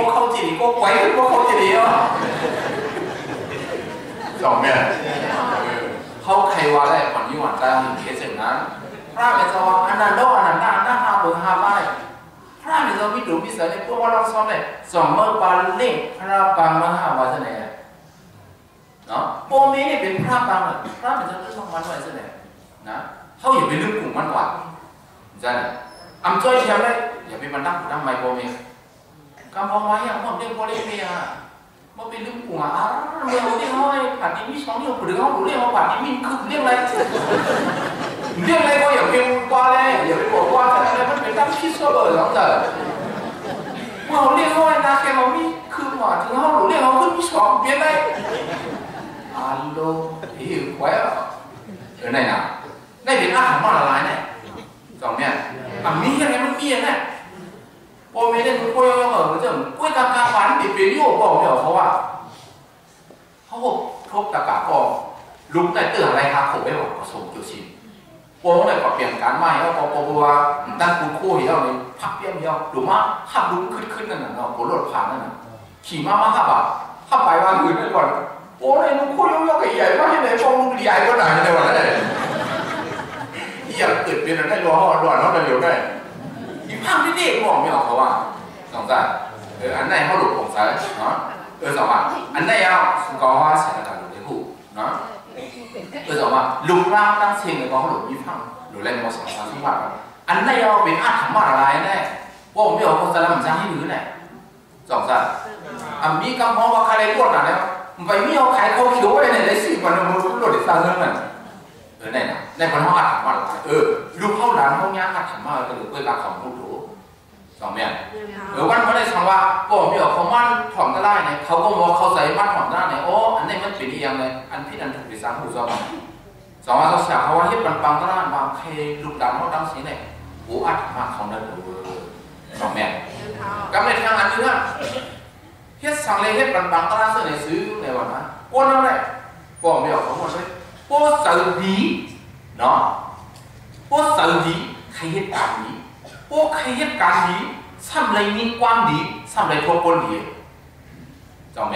ก็เข้าจีดีก็ไว้ก็เข้าจีดีอ่ะสองเนี่ยเขาใครว่าได้ก่อนยี่หวันใจหินเกศนั้นพระเมตตาอันนั้นโลอันนั้นหน้าหาเบอร์หาใบพระเมตตาวิดูวิสัยในพวกว่าเราซ้อมเนี่ยสองเมื่อบาลเล่งพระบางมหาวาสนาเนาะโปเมเนี่ยเป็นพระบางพระเมตตาต้องมันไว้ซะเนี่ยนะเขาอย่าไปลึกกลุ่มมันกว่าใช่อัมจ้อยเชียวเลยอย่าไปมันตั้งไม่โปเมกำพองไว้อย่างผมเรียกโปเล่เมียมันเป็นลึกกลุ่มอ่ะเมื่อวันที่เขาให้ผัดนี้มีสองเรื่องหรือเขาเรียกว่าผัดนี้มีคือเรื่องอะไรเรื่องอะไรก็อย่าไปว่าเลยอย่าไปบอกว่าอะไรมันเป็นตั้งคิดว่าเบอร์สองเต๋อเมื่อเรียกเขาไอ้นาแกมันมีคือว่าถึงเขาเรียกเขาขึ้นมีสองเปลี่ยนได้ฮัลโหลหิวไว้อ่ะnày nào đâyเป็นอาหารมาละลายเนี่ยสองเนี่ยมีอะไรมันมีอะไรพอไม่ได้มันก็ยังมันจะกล้วยตากาฝันเปลี่ยนโยกบอกเนี่ยเขาว่าเขาบอกทบตากาก็ลุกได้ตื่นอะไรครับผมไม่บอกส่งจุดชินพอเนี่ยก็เปลี่ยนการใหม่แล้วพอว่าตั้งคุณคู่เดียวเลยพักเปี้ยมเดียวหรือว่าขับลุกขึ้นนั่นน่ะเนาะผมรถผ่านนั่นน่ะขี่มาขับอ่ะขับไปว่าอื่นไปก่อนโอ้ยลุงคู่ยกใหญ่ๆว่าที่ไหนฟองลุงใหญ่กว่าไหนในวันนั้นอยากเกิดเป็นอะไรรอเขาด่วนเขาเร็วได้อีกภาพที่เด็กมองไม่ออกเขาว่าสองจ้าอันไหนเขาหลุดผมใส่เนาะสองว่าอันไหนเอาก็ว่าใส่กระดาษหลุดในหูเนาะสองว่าลุกร่างตั้งเชิงเลยก็เขาหลุดยี่ห้อหลุดแรงมอสองสามสิบวัตต์อันไหนเอาเป็นอาถรรพ์มาอะไรแน่พวกไม่ออกคนจะทำจ้างให้หรือไงสองจ้ามีกำพองว่าใครได้กดอะไรไปไม่เอาใครเขาเขียวไว้ในสิมันมันหลุดสร้างเงินมันnày nè này còn họ ăn mà lúc họ làm họ nhá ăn mà cái người ta không hút đủ xong miệngวันเขาได้สั่งว่าบอกเดี๋ยวเขามันถอดก็ได้เนี่ยเขาก็บอกเขาใส่มันถอดได้เนี่ยโอ้อันนี้มันเป็นอย่างเลยอันพี่อันถูกไปสั่งหูซ้อมสองว่าเขาเสียเขาว่าเฮ็ดปังก็ได้บางเคลูกดำเขาตั้งสีเนี่ยโอ้อัดมาเขาได้ดูสองแม่กำในทางอันนึงอ่ะเฮ็ดสั่งเลยเฮ็ดปังก็ได้ซื้อในซื้อในวันนั้นก้นเอาเลยบอกเดี๋ยวเขาหมดเลยพวกสื่อดีเนาะพวกสื่อดีใครเหตุการณ์ดีพวกใครเหตุการณ์ดีทำอะไรมีความดีทำอะไรทั่วคนดีจำไหม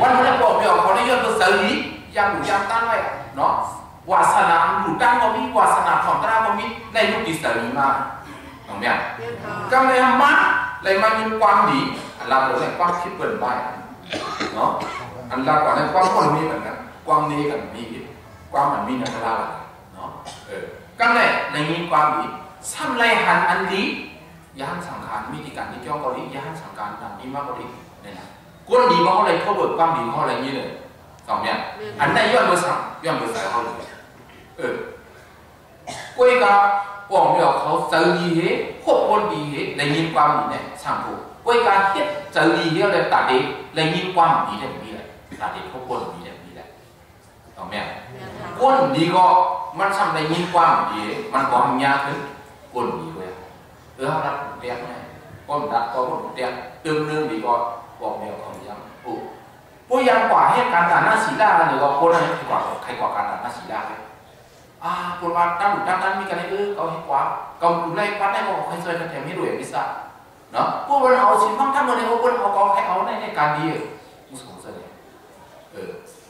วันนี้บอกเดี๋ยวเขาได้ยอดตัวสื่อดียังอยู่ยังตั้งไว้เนาะวาสนาอยู่ตั้งก็มีวาสนาของตราก็มีในยุคที่สื่อดีมาจำไหมกำลังมาเลยมามีความดีอันละเราเนี่ยความคิดเปิดไปเนาะอันละก่อนเนี่ยความคนมีเหมือนกันความนี้กันมีความมันมีนักล่าเนาะกันเลยในมีความดีทำไรหันอันดีย่างสังขารมีที่การที่เจ้าเกาหลีย่างสังขารทำดีมากกว่าดีเนี่ยนะก้นดีมาเขาเลยเขาเบิกความดีเขาอะไรนี่เลยสองเนี่ยอันไหนย้อนเบอร์สั่งย้อนเบอร์ใส่เขาเลยกุ้ยกับปองเดียวเขาเจอดีเหรอพวกคนดีเหรอในมีความดีเนี่ยช่างถูกกุ้ยกับเฮ็ดเจอดีเหรอเลยตัดเด็กในมีความดีเนี่ยมีเลยตัดเด็กพวกคนดีเนี่ยตรงเนี้ยก้นดีก็มันทำในยิ่งกว้างดีมันก็ยากขึ้นก้นดีเลยเขาดัดเตียงไงก้นดัดก็ก้นเตียงตึงเรื่องดีก็บอกเดียวเขาย้ำผู้ยังกว่าเหตุการณ์หน้าสีดาเนี่ยก็คนอะไรกว่าใครกว่าการหน้าสีดาเลยคนว่าตั้งหลุดตั้งมีกันให้เขาให้กว่าเขาดูไล่พัดได้บอกใครช่วยกันแถมให้รวยพิซซ่าเนาะพวกเราเอาชิ้นต้องทำอะไรพวกเราเอาใครเอาในการดีมุสลิมเสน่ห์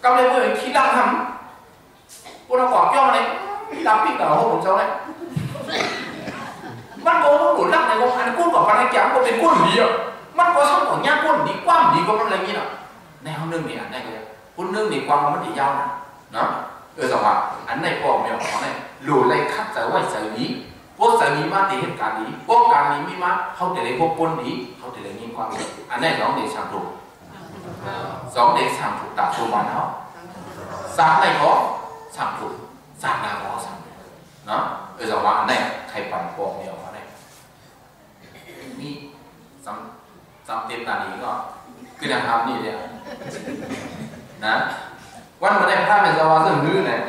กำลังเมื่อที่ดังทำพวกเรากอดย่อเลยที่ดังพี่กับเราผมเจ้าเลยมันโง่หลุดลักในวงอันกุ้งกับพันธุ์แก้วก็เป็นกุ้งดีอ่ะมันก็ช่างของย่างกุ้งดีกว้างดีก็มันอะไรงี้น่ะในห้องนึ่งนี่อันไหนเลยกุ้งนึ่งนี่กว้างมันดียาวนะเนาะสองว่าอันไหนพอไม่พอเนี่ยหลุดเลยคัดใจไว้ใจนี้พวกใจนี้มาตีเหตุการณ์นี้พวกการนี้มีมาเขาแต่เลยพวกปนดีเขาแต่เลยยิ่งกว้างอันไหนน้องเด็กช่างถูกสองเด็กช่างถูกตัดตัวมันเขาสามในก็ช่างถูกสามนาก็ช่างเนาะสองว่าอันไหนใครปั่นปองเดียวเขาเนี่ยนี่ซ้ำเต็มนานี้ก็คือทำนี่เลยนะวันวันนี้พระเป็นสวาสมือเนี่ย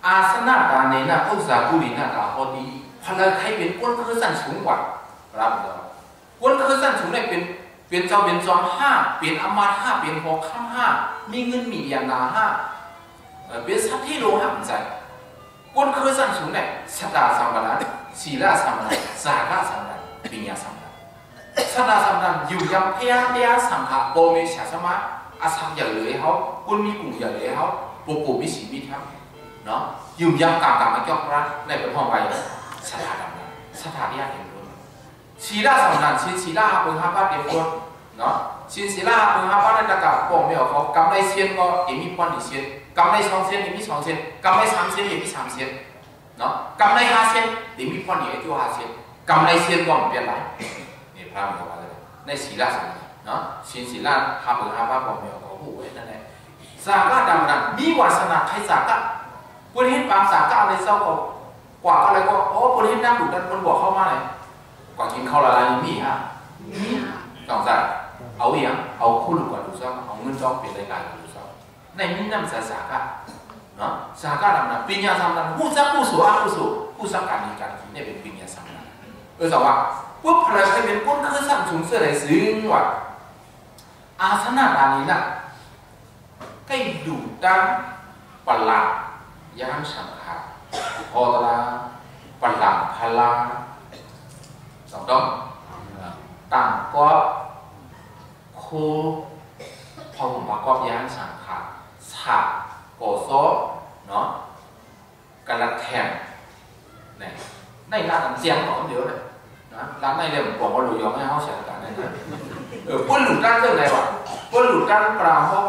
อาสนะการในน่ะพุทธากุลีน่ะตาพอดีพลังใครเป็นก้นคือสั้นสูงกว่ารับเราก้นคือสั้นสูงเนี่ยเป็นเจ้าเป็นจอมห้าเป็นอมาตห้าเป็นหกข้ามห้ามีเงินมีอย่างนาห้าเป็นสัตว์ที่โลหะใจก้นคือสั้นสูงเนี่ยสตาสัมบัติศีลสัมบัติสาระสัมบัติปัญญาสัมบัติ สนาสำนักอยู่ยังเพียงเดียสังขารโบเมชาสมาอาศัยอย่างเลยเขาคุณมีกลุ่มอย่างเลยเขาปูมีสีมีทั้งเนาะอยู่ยังกางมาเกี่ยวกับในเป็นห้องไปสถานนั้นสถานที่เห็นด้วยชีลาสำนักชินชีลาเป็นห้าบ้านเดียวกันเนาะชินชีลาเป็นห้าบ้านในตะกับบอกไม่ออกเขากำไรเชียนก็ยังมีป้อนอีเชียนกำไรสองเชียนยังมีสองเชียนกำไรสามเชียนยังมีสามเชียนเนาะกำไรห้าเชียนยังมีป้อนอีกตัวห้าเชียนกำไรเชียนก็ไม่เปลี่ยนไรนี่พระมีอะไรในศีลาสำนักเนาะชินศีลาห้าเป็นห้าบ้านบอกไม่ออกเขาหูไว้นั่นแหละสากะดำนั้นมีวาสนาใครสากะบริเห็นบางสากะอะไรเศร้ากว่าอะไรก็โอ้บริเห็นนั่งดูกันคนบอกเข้ามาเลยก่อนกินข้าวละลายมีฮะมีต้องใส่เอาอย่างเอาคู่หลุดก่อนดูซ้ำเอาเงินจ้องเป็นรายการดูซ้ำในนี้นั่งสากะเนาะสากะดำนั้นปัญญาสำนักผู้ซักผู้สูอาผู้สูผู้ซักการนี้การกินเนี่ยเป็นปัญญาสำนักสว่าปุ๊บพลังเป็นก้นคือสั่งสูงเสื่อไรซึ่งว่าอาสนะด้านนี้นะใกล้ดูดังปลาย่างสังขารพอตลาปลาพลาสองต้องต่างก็โคพอผมประกอบย่างสังขารฉาบโกโซเนาะกระแทงในร้านเสียงของเดียวเลยร้านในเนี่ยผมบอกว่าหลุดยอมให้เขาเสียกันได้นะพ้นหลุดด้านเรื่องไหนวะพ้นหลุดด้านปราโมท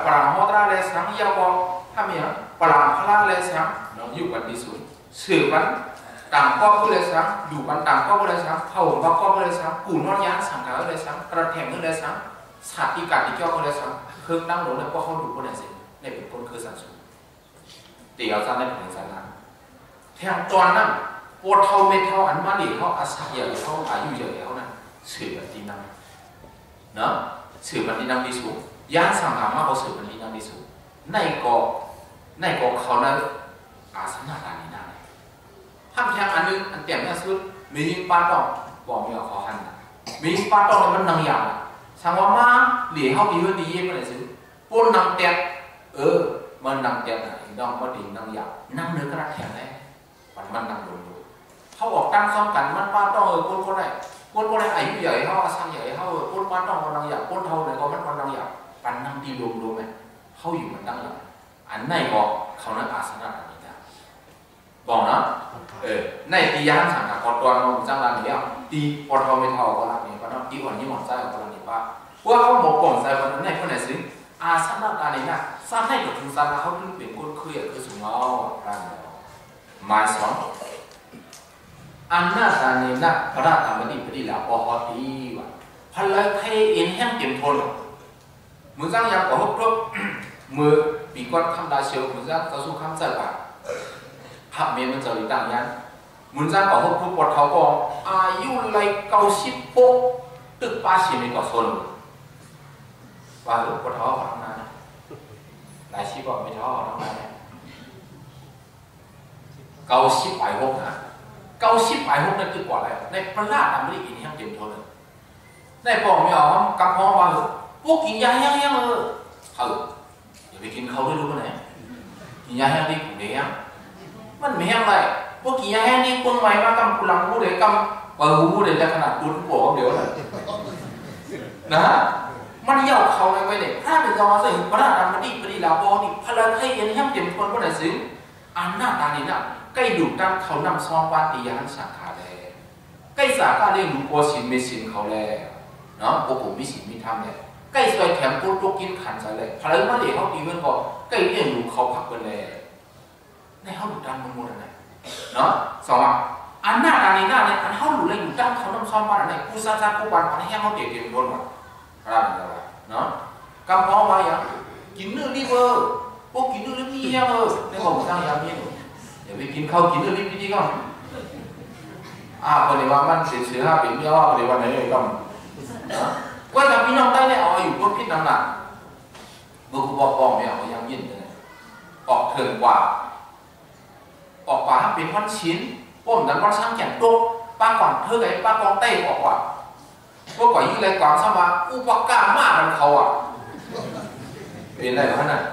ปราโมทอะไรสังยาวถ้ามีอะปราพละอะไรสังน้องอยู่กันที่สุดสื่อมันต่างก็อะไรสังอยู่กันต่างก็อะไรสังเผ่าบักก็อะไรสังกูนอนยานสังกัดอะไรสังกระแทงอะไรสังสาธิการที่เจ้าอะไรสังเครื่องนั่งหลงเลยเพราะเขาหลุดคนไหนสิในเป็นคนคือสันสุดตีเอาสันได้เป็นสันนั้นแทงตอนนั้นปวดเท่าไม่เท่าอันมาดีเขาอาศัยอย่างเขาอายุเยอะแล้วนะสื่อแบบที่นั่งเนาะสื่อแบบที่นั่งที่สูงย่านสังหารมากกว่าสื่อแบบที่นั่งที่สูงในก็เขานั้นอาสนะด้านนี้นะห้ามแทงอันนึงอันเต็มเนี่ยสุดมียิงปาตองบอกไม่เอาเขาหันมียิงปาตองมันนั่งยาวสังว่ามาเหลี่ยเขาดีเพื่อดีเยี่ยมอะไรสิปนนั่งเต็มมันนั่งเต็มนะอีน้องก็ดีนั่งยาวนั่งเนื้อกระแทกได้มันนั่งดูเขาบอกตั้งซ้อมกันมันป้าต้องคนไหนอายุใหญ่เขาอาศัยใหญ่เขาคนป้าต้องคนนั่งอยากคนเท่าไหนก็มันคนนั่งอยากปันนั่งดีดูไหมเขาอยู่มันนั่งอยากอันไหนบอกเขานั้นอาสนะอันนี้นะบอกนะในตีย่างสังกัดก่อนเราจ้างร้านนี้ตีพอเท่าไม่เท่าก็ร้านนี้ก็ต้องตีอ่อนยิ่งอ่อนใจก็ร้านนี้ป้าว่าเขาบอกก่อนใจวันนั้นคนไหนซื้ออาสนะอันนี้นะสร้างให้กับทุนซันเขาขึ้นเป็นคนเคยคือสูงเอาร้านมาสอนอันน่าตานีนะพระธรรมนิพพิลาปอฮอตีวะพลังเทอินแห้งเต็มทนมือจ้างยังกว่าฮุบรบมือปีก้อนคำดาเชียวมือจ้างต่อสู้คำเจ้าป่ะหักเมียมันจะริต่างยันมือจ้างกว่าฮุบรบปวดเขาก็อายุไรเกาชิบโปตึกป้าชีมีก่อโซนว่าหรือปวดเขาขอทั้งนั้นหลายชีบอกไม่ท้อทั้งนั้นเกาชิบไปหกนะเกาชิบไปหกนั่นคือกว่าอะไรในพระราชอเมริกันยังเต็มทนเลยในบอกไม่ออกกำพองว่าพวกกินยายังอย่าไปกินเขาด้วยรู้ไหมกินยาแห้งนี่กูเลี้ยงมันไม่แห้งเลยพวกกินยาแห้งนี่คนใหม่มากำกุลังกูเลยกำกูเลยจะขนาดกูบอกเดี๋ยวเลยนะมันเย่าเขาเลยไปเนี่ยถ้าเป็นจอสิพระราชอเมริกันลาบอนี่พลังให้ยังแห้งเต็มทนก็ไหนสิอันหน้าตานี่นะใกล้ดูดังเขานำซองปาติยานสังขารเลยใกล้สาขาเรียนรู้โกสินเมสินเขาเลยเนาะโอ้ผมมีสินมีธรรมเลยใกล้ซอยแถมปุ๊บลูกกินขันใส่เลยพลังมาเดี๋ยวเขาตีเงินก่อนใกล้เรียนรู้เขาผักไปเลยในเขาดูดังมันหมดอะไรเนาะสองอันหน้าตานี่หน้าเนี่ยอันเขาดูเลยดูดังเขานำซองปาอะไรกูซาซากูบันอันแห้งเขาเดี๋ยวโดนหมดอะไรเนาะกำพองไว้ยังกินเนื้อดีเวอร์พวกกินเนื้อลิ้นนี่ยังในของสร้างยามีอย่าไปกินข้าวกินเนื้อลิ้นนี่ก่อนคนนี้ว่ามันเสียเป็นเยอะเลยวันไหนเลยก็ว่าแต่พี่น้องได้เนี่ยเอาอยู่ก็พิษน้ำหนักเมื่อกูบอกปองเนี่ยเอายังยินเลยออกเถื่อนกว่าเป็นพันชิ้นพวกนั้นก็ช่างแข็งโต๊ะป้ากว่างเท่าไหร่ป้ากองเต้ออกกว่าพวกก่อนยิ่งเลยกว่างสมาอุปการมากมันเขาเป็นอะไรวะนั่น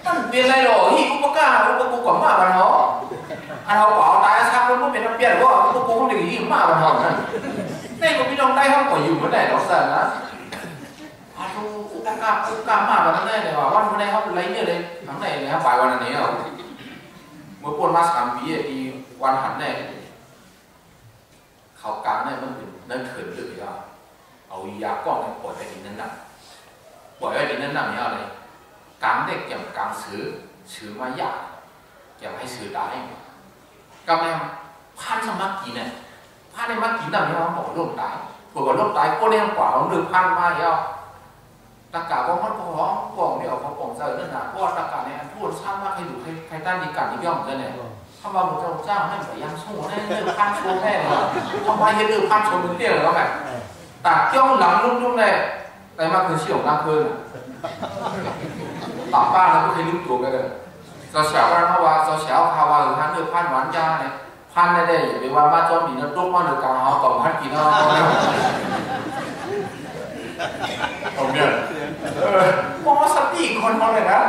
มันเป็นอะไรหรอที่อุปการอุปกูกว่ามากมันเหรออันเขาเปล่าตายซักมันไม่เป็นน้ำเปรี้ยวว่าอุปกูเขาเด็กยิ่งมากมันเหรอนั่นในก trong tay không có dùng cái này nó sợ đó à thu cũng cam mà vào cái này bảo văn cái này không lấy như đây thằng này này bàiวันนี้เอาเมื่อปนมา3 ปีที่วันหันเนี่ยเขากลางเนี่ยมันเป็นนั่นเถิดเลยอ่ะเอายาก้อนเนี่ยปล่อยไปดินนั่นน่ะปล่อยไปดินนั่นน่ะเนี่ยอะไรกลางเด็กอย่างกลางซื้อมายากอย่างให้ซื้อได้ก็แม่พันสมัครกินเนี่ยพันในมักกินน่ะเนี่ยมันบอกโรคตายพวกโรคตายก็เนี่ยกว่าเรา1,000มาแล้วตะกาก็มันพอบอกไม่ออกเขาบอกเจอนั่นน่ะเพราะตะกาเนี่ยอันพูดสร้างว่าใครดูใครตั้งดีกันนี่ย่อมจะเนี่ยถ้าว่าผมจะจ้างให้แบบยังสู้แน่เรื่องพันโชว์แน่เลยทำไมให้เรื่องพันโชว์มันเตี้ยเลยก็แบบตัดย่องหลังลุ่มๆเลยแต่มาคือเชี่ยวน้ำเพิ่นตัดบ้านแล้วก็ให้ลืมตัวไปเลยเราเสียว่าเขาว่าเราเสียเขาว่าท่านเรื่องพันหวานยาเนี่ยพันได้ได้อย่าไปว่ามาจอมบีนตุ๊กมาเดือดกลางเขาต่อพันกินเขาผมเนี่ยมองสติคนมองเลยนะ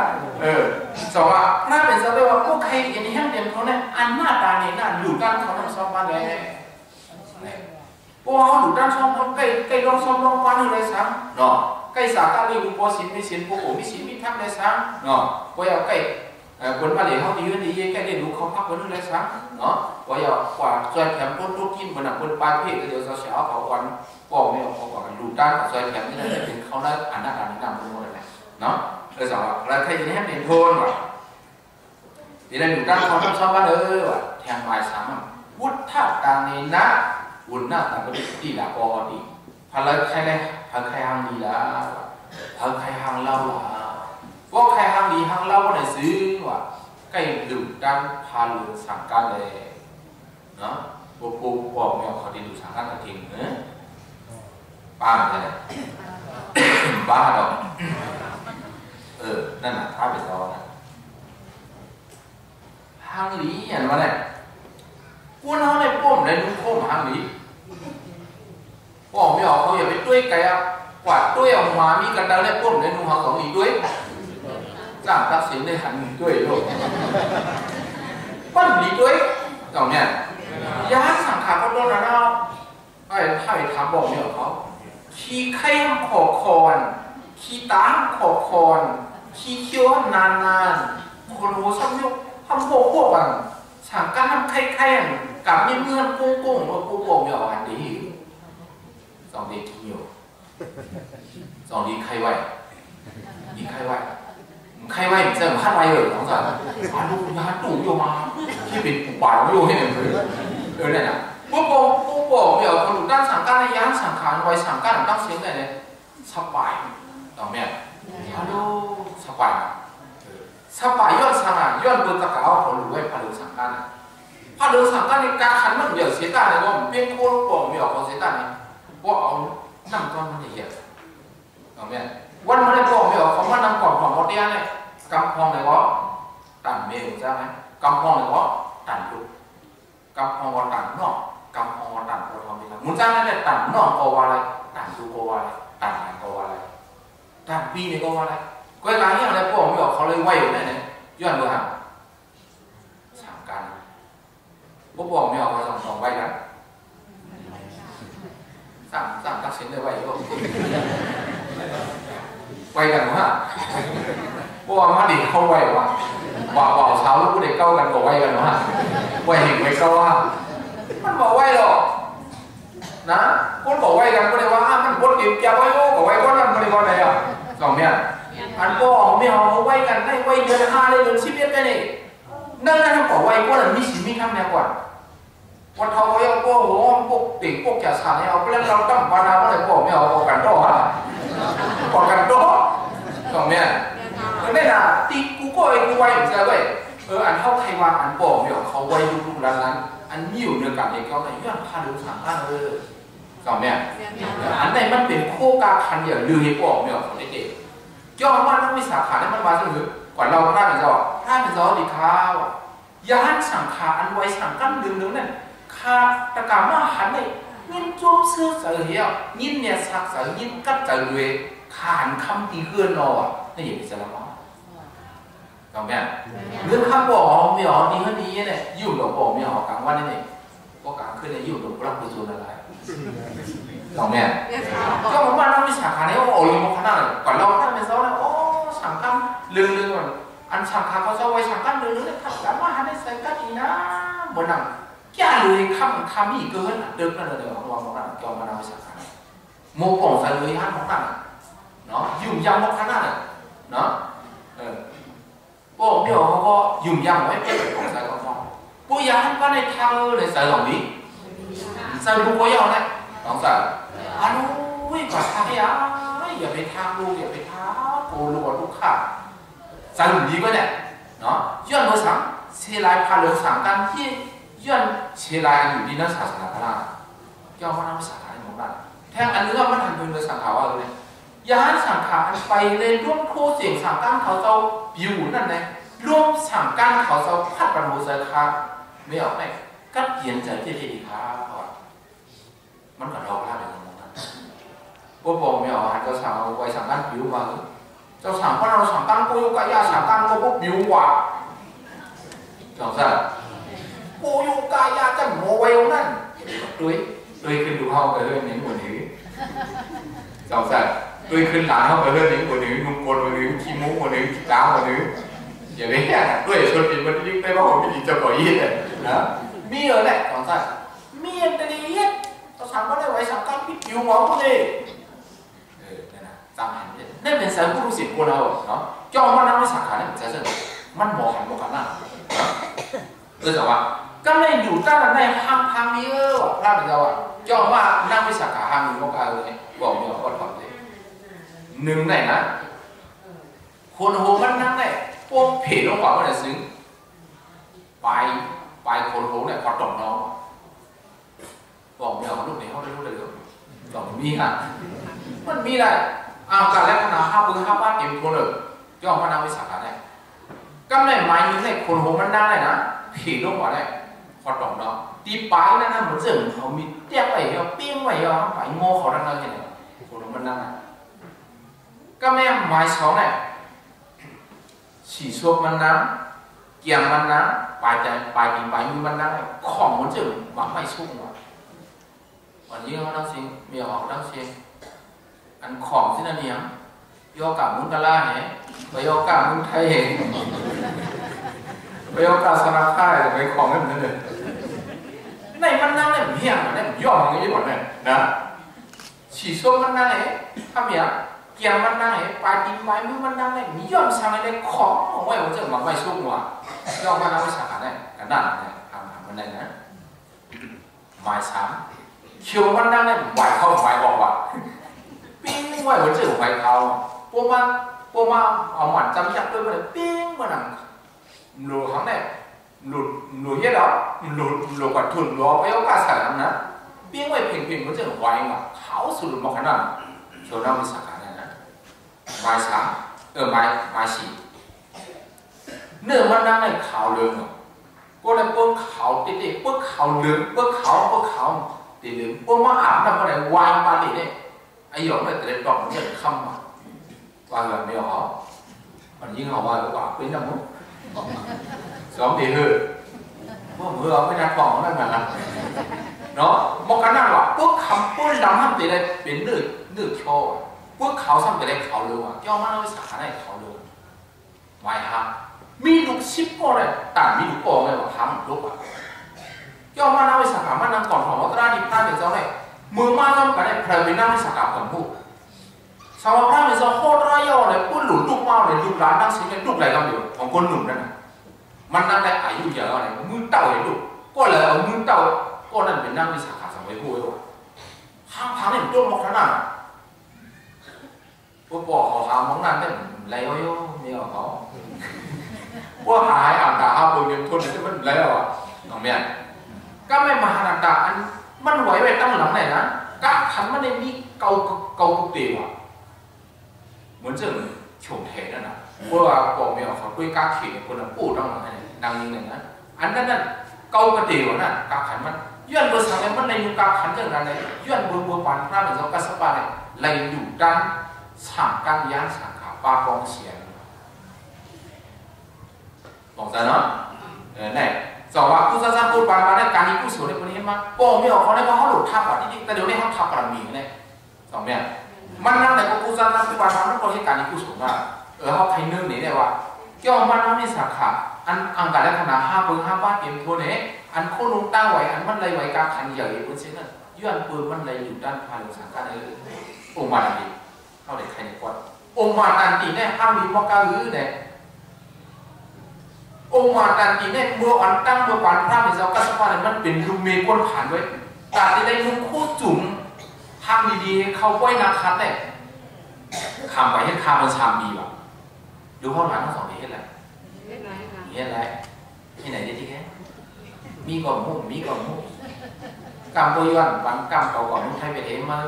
สองว่าถ้าเป็นสเปว่าพวกใครอย่างนี้ให้เดียมเขาเนี่ยอันหน้าตาเนี่ยน่าอยู่ด้านเขาต้องซ้อมมาเลยพวกเขาอยู่ด้านซ้อมเขาใกล้ลองซ้อมลองวันเลยซ้ำเนาะใกล้สาการเรียนพอสินไม่สินพวกผมไม่สินไม่ทักเลยซ้ำเนาะพวกเอาใกล้คนมาเลี้ยงเขาดีกันดีใกล้เรียนรู้เขาพักคนนึงเลยซ้ำเนาะพวกเอากว่าจอยแถมต้นทุกที่มันคนปลายเพศเดี๋ยวเราเสียเขาวันก็ไม่เอาเขาก่อนดูด้านกับจอยแถมที่นั่นเป็นเขาได้อันหน้าตาหน้ามันหมดเลยเนาะเลยสองว่าเราใครจะให้เรียนโทนว่ะทีนั้นอยู่ด้านเขาต้องชอบว่าว่ะแทงลายซ้ำวุฒิท่าการในนะวุฒิหน้าตาก็ดีละพอดีพอเราใครได้พอใครหังดีละพอใครหังเล่าละว่าใครหังดีหังเล่าว่าไหนซื้อว่ะใกล้ดูด้านพาลือสั่งการเลยเนาะปูบอกไม่เอาเขาดีดูสั่งการกระถิ่นเนอะป้าใช่ไหมป้าดอกนั่นน่ะถ้าเป็นเรานะหางหลีอย่างนั้นแหละพวกเราในป้อมในนุ่งโค้งหางหลีบอกไม่ออกเขาอย่าไปด้วยไกลอ่ะกว่าด้วยออกมามีกันดังในป้อมในนุ่งหาง2 หลีด้วยจ้างตักสินในหันหลีด้วยลูกปั้นหลีด้วยตรงเนี้ยยาสังขารเขาโดนแล้วไอ้ถ้าไปถามบอกไม่ออกเขาขี้ไข่ขอคอนขี้ตาขอคอนขี้เคี้ยวนานคนหัวซ้ำยกทำพวกอ่ะสั่งการทำไข่กับเมื่อนกุ้งเราปูเหนียวอันดี2 ดีขี้เหนียว2 ดีไข่ไว้ดีไข่ไว้ไข่ไว้เจอขั้นไว้เลยน้องจ๋าลูกยาตู่โยมาที่เป็นป่าโยให้หนึ่งเนี่ยนะปูเหนียวคนด้านสั่งการในย่างสั่งขานไว้สั่งการตั้งเสียงเลยเนี่ยสบายตรงเนี้ยฮัลโหลสบายย้อนสั่งย้อนเบอร์ตะกาวคนรู้ไว้พาเดินสั่งกันพาเดินสั่งกันในการขันมันเดี๋ยวเสียตาเลยว่าเปี้ยงโค้งปองไม่ออกเสียตาเนี่ยว่าเอานั่งตอนมันเหี้ยตรงเนี้ยวันมันได้ปองไม่ออกเขาว่านั่งก่อนของเขาเตี้ยเนี่ยกำพองไหนวะตันเมย์รู้จักไหมกำพองไหนวะตันดุกำพองว่าตันนอกกำพองว่าตันเราทำไม่ได้มุนจ้างนั่นเนี่ยตันนอกก็ว่าอะไรตันดูก็ว่าอะไรตันไหนก็ว่าอะไรตันปีนี่ก็ว่าอะไรก็การที่อะไรพวกไม่ออกเขาเลยไหวอยู่นั่นเนี่ยย้อนดูห่างสั่งการพวกบอกไม่ออกเขาสองไหวกันสั่งตักสินเลยไหวอยู่ไหวกันวะพวกมาดิเขาไหววะบอกเช้าแล้วผู้เด็กเก้ากันบอกไหวกันวะไหวเห็นไหวเก้าว่ามันบอกไหวหรอกนะคนบอกไหวกันก็เลยว่ามันคนติดแกไหวโอ้บอกไหวก็นั่นก็เลยว่าอะไรอ่ะสองเนี่ยอันก็ไม่เอาไว้กันได้ไว้เดือน5เลยเดือน11ได้นี่นั่นนั่นบอกไว้ก็เลยมีสิมีคำแนวก่อนวันเท่าไว้เอาก็โหพวกติ่งพวกแก่สารเนี่ยเอาไปเล่นเราตั้งปานาก็เลยบอกไม่เอาบอกกันต่อฮะบอกกันต่อตรงเนี้ยนี่นะตีกูก็ไอ้กูไว้เหมือนกันเว้ยอันเท่าใครวางอันบอกไม่เอาเขาไว้ลูกๆร้านอันนี้อยู่ในกับเด็กเขาเนี่ยย้อนพาดูสั่งกันตรงเนี้ยอันไหนมันเป็นโคกาคันอย่างลือให้บอกไม่เอาของเด็กย่อว่าต้องมีสาขาให้มันมาซึ่งก่อนเราพลาดเป็นจอดีข้าวยานสังขาอันไว้สังกันดึงนั่นข้าตะการว่าหันเลยยินจุ่มเสื้อเสือเหี้ยยินเนี่ยสักเสือยินกัดเสือเลยขานคำตีเฮือนนอนี่อย่างนี้จะละมั้งตรงเนี้ยเรื่องข้าบอกไม่ออกดีเฮือนนี้เนี่ยยุ่งหลงบอกไม่ออกกลางวันนี่ก็กลางคืนเนี่ยยุ่งหลงพระพุทธเจ้าอะไร懂没？就我们那วิชาการนี้โอ้ยมันขนาดก่อนเราท่านเป็นโซ่เลยโอ้สังกัดลืมก่อนอันสังกัดเขาจะไว้สังกัดลืมเลยครับแล้วมาหาในใส่กัดอีนะบนหนังแก่เลยคำอีกเกินดึกนั่นเลยของเราของเราเกี่ยวกับวิชาการโมก่งใส่เลยฮันของเราเนาะยุ่งยากมากขนาดเนาะพวกเดียวเขาก็ยุ่งยากไว้เป็นของใส่ของเราพวกยาฮันก็ในทางเลยใส่หลงนี้ใส่ลูกก็ยาวเลยน้องใส่อันนู้นก็ทำอย่าไปทางลูกอย่าไปท้าโกลูกลูกข้าใส่หลงนี้ก็เนี่ยเนาะย้อนเราสั่งเชลัยพาเราสั่งกันที่ย้อนเชลัยอยู่ที่นั่นศาสนาพระย่อมว่าน้ำศาสนาของเราแทงอันนี้ก็มันทันเป็นเลยสังขารว่าเลยย้ายสังขารไปเลยร่วมโคเสียงสังกังเขาเจ้าบิวนั่นไงร่วมสังกังเขาเจ้าพัดประมูลเสคาไม่ออกไหมก็เขียนใจที่ดีครับมันก็เราพลาดไปตรงนั้นพวกผมไม่ออกหันเจ้าสั่งเอาไว้สังกังบิวมาเจ้าสั่งเพราะเราสังกังโกยุกายาสังกังก็พวกบิวว่าจงสั่งโกยุกายาจะโมเวลนั่นด้วยขึ้นดูเข้าไปเรื่องนี้กว่านี้จงสั่งด้วยขึ้นหลังเข้าไปเรื่องนี้กว่านี้นุ่งโกนกว่านี้ขี้มุ้งกว่านี้ขี้ตากว่านี้อย่าไปแค่ด้วยชนปีมันยิ่งได้ว่าผมไม่ดีจะก่อยี่เลยนะมีอะไรจงสั่งมีอะไรเนี่ยเราสั่งก็ได้ไว้สั่งกันพิจิวหมอก็เลยนั่นนะจำเห็นเนี่ยนั่นเป็นสายผู้รู้สึกคนเราเนาะจ้องว่านั่งไม่สังขารนี่จะมันหมอหันบอกกันนะรู้สึกว่าก็ไม่อยู่ตั้งแต่ในห้างมีว่ะพระเป็นเราอ่ะจ้องว่านั่งไม่สังขารห้างมีบอกกันเลยบอกเนี่ยก็ถอดเลยหนึ่งไหนนะคนโหมันนั่งไหนพวกเพลลงกว่าก็ได้ซึ้งไปคนโหเนี่ยพอตกน้องบอกเนี่ยเขาลูกเนี่ยเขาได้รู้เลยบอกมีค่ะมันมีอะไรการแล้วขนาด5 บาทเต็มคนเลยย่อมมานั่งวิสาขาเนี่ยก็ไม่หมายถึงในคนโหมันนั่งเลยนะผีลงกว่าเนี่ยพอตกน้องตีปลายนั่นนะเหมือนเสื่อมเขามีเตี้ยไปเอาเปี้ยงไปเอาไปโง่เขาดังนั้นเนี่ยคนโหมันนั่งก็ไม่หมายสองเนี่ยฉี่ชกมันนั่งเกี่ยงมันนั่งปลายมือมันนั่งของมันเสื่อมหวังไม่ชุ่มว่ะวันนี้เขาตั้งเสียงเมียเขาตั้งเสียงอันของที่นั่นเนี่ยโยกับมุนกะล่าเนี่ยไปโยกับมุนไทยไปโยกับสนาค่ายไปของนั่นเลยในมันนั่งเนี่ยเพี้ยงเนี่ยย่อมอย่างนี้หมดเลยนะฉี่ส้มมันนั่งเนี่ยทำอย่างเกี่ยงมันนั่งเนี่ยปลายมือมันนั่งเนี่ยย่อมสั่งอะไรของของไว้ผมจะมาไม่ชุ่มว่ะย่อมมานั่งไม่สั่งเนี่ยกันนั่นเนี่ยทำมันได้นะหมายสามเขียวมันนั่งเนี่ยไหวเข้าไหวบอกว่าปิ้งไหวเหมือนเจือไหวเขาพวกมาเอาหมันจำยักด้วยมันปิ้งมันนั่งหลุดครั้งเนี่ยหลุดเยอะแล้วหลุดกว่าทุนล้อไปเอากาสายนั้นนะปิ้งไหวเพ่งเหมือนเจือไหวมาเขาสุดมาขนาดเขียวนั่งมีสักการนะหมายสามหมายสี่เนื้อมันนั่งในขาวเหลืองพวกอะไรพวกขาวติดพวกขาวเหลืองพวกขาวตีเหลืองพวกมาอาบน้ำอะไรวางมาดิเนี่ยไอ้หยองเนี่ยแต่ดอกมันจะค่ำว่าแบบเดียวเขามันยิ่งเขาว่าว่าเป็นน้ำมุกสองทีคือพวกมือไม่ได้บอกนั่นน่ะเนาะมองกันนั่นหรอพวกคำพวกดำทำตีได้เป็นเนื้อโชว์พวกเขาทำตีได้เขาเรือว่ะย่อมาเราสาได้เขาเรือไว้ฮะมีลูกชิปก็เลยแต่มีลูกโป่งเลยว่าทำลูกอ่ะย่อมาเราสาขามันนั่งก่อนของวัตราดิพาเป็นเจ้าเนี่ยมือมาทำกันได้เพลินไปนั่งสาขาก่อนผู้ชาวบ้านเป็นเจ้าโคตรร้ายย่อเลยพูดหลุดลูกเมาเลยลูกร้านนั่งซิงเลยลูกอะไรกันอยู่ของคนหนุ่มนั่นมันนั่งได้อายุเยอะอะไรมือเต่าเลยลูกก็เลยเอามือเต่าก็นั่นเป็นนั่งในสาขาสมัยผู้เลยห้างเนี่ยโดนมอกขนาดพวกบอกเขาทำมองนั่นเนี่ยไรโย่มีเหรอเขาพวกหายอ่างตาเอาปืนเงินทุนที่มันไรหรอน้องเมียก็ไม่มาหนักตาอันมันไหวไปตั้งหลังไหนนะกะขันมันในนี้เกาเตียวเหมือนจะโฉมเทนั่นนะเพราะว่าบอกเมียเขาด้วยกาเขียคนละปูต้องอะไรดังยิ่งหนึ่งนะอันนั้นเกากระเตียวน่ะกาขันมันย้อนเบอร์สั่งเนี่ยมันในยุคกาขันจังนั้นเลยย้อนเบอร์ปันพระเป็นเจ้ากัสปาเนี่ยไหลอยู่ด้านสั่งการย่างสั่งขาปลากองเสียงบอกซะเนาะเนี่ย สองว่ากุศลพูดบางมาได้การนี้กุศลในคนนี้มาโป้ไม่ออกเขาได้เพราะเขาหลุดทับอ่ะที่แต่เดี๋ยวนี้เขาทับปรมีเนี่ยสองเนี่ยมันนั่งแต่กุศลพูดบางมาแล้วคนที่การนี้กุศลว่าเขาใครนึกนี่เนี่ยว่าเกี่ยวมันนั่นนี่สักขาอังการและขนาด5 บาทเตรียมตัวเนี่ยอันโคนุงต้าไหวอันมันเลยไหวการขันใหญ่บนเส้นนั้นย้อนปืนมันเลยอยู่ด้านพาลงสังกัดองค์มาดันตีเข้าได้ใครในกวนองค์มาดันตีเนี่ยห้ามมีมอกาหื้อเนี่ยองค์มาดันตีเนี่ยเมื่อวันตั้งเมื่อวันพระเมสเจ้ากัสปะเนี่ยมันเป็นลุมเมฆก้นผ่านไว้การที่ได้ลุมคู่จุ่มทางดีๆเขาป้อยนาคัดเนี่ยคำไปให้คำมันชามดีว่ะดูข้อหลังทั้งสองนี้เห็นอะไรเห็นอะไรที่ไหนได้ที่แค่มีก่อนมุ่งมีก่อนมุ่งกำปุยวันวันกำเก่าก่อนมุ่งไทยไปเองมา